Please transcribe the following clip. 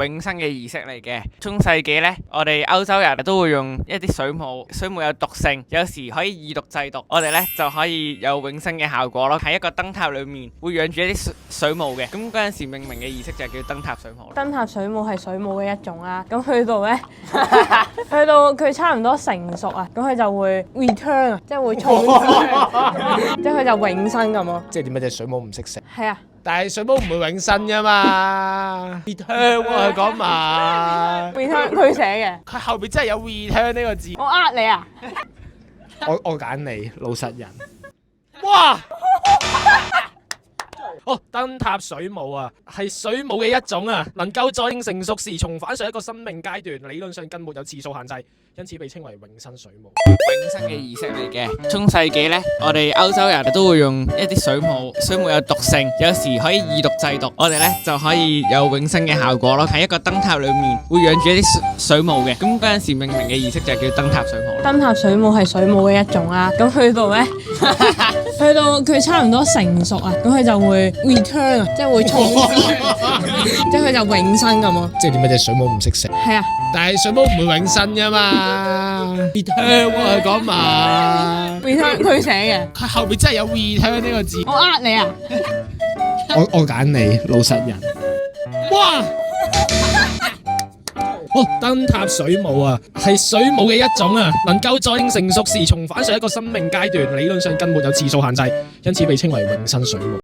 永生嘅儀式嚟嘅。中世紀呢，我哋歐洲人都會用一啲水母，水母有毒性，有時可以以毒制毒，我哋呢就可以有永生嘅效果咯。喺一個燈塔裏面會養住一啲水母嘅，咁嗰陣時命名嘅儀式就係叫燈塔水母。燈塔水母係水母嘅一種啦，咁去到咧，去到佢差唔多成熟啊，咁佢就會 return 啊，即係會重生，即係佢就永生咁咯。即係點解隻水母唔識食？係啊，但係水母唔會永生噶嘛，return 喎佢講埋。return 佢寫嘅，佢後邊真係有 return 呢個字。我呃你啊！我揀你，老實人。哇！哦，燈塔水母啊，係水母嘅一種啊，能夠在性成熟時重返上一個生命階段，理論上更沒有次數限制，因此被稱為永生水母。永生嘅儀式嚟嘅。中世紀呢，我哋歐洲人都會用一啲水母，水母有毒性，有時可以以毒制毒，我哋呢就可以有永生嘅效果咯。喺一個燈塔裏面會養住一啲水母嘅，咁嗰陣時命名嘅儀式就係叫燈塔水母。燈塔水母係水母嘅一種啦，咁去到咧，去到佢差唔多成熟啊，咁佢就會 return 啊，即係會重生，即係佢就永生咁咯。即係點解隻水母唔識食？係啊，但係水母唔會永生噶嘛，return 喎佢講埋。return 佢寫嘅，佢後邊真係有 return 呢個字。我呃你啊！我揀你，老實人。哇！哦，燈塔水母啊，係水母嘅一種啊，能夠在性成熟時重返上一個生命階段，理論上更沒有次數限制，因此被稱為永生水母。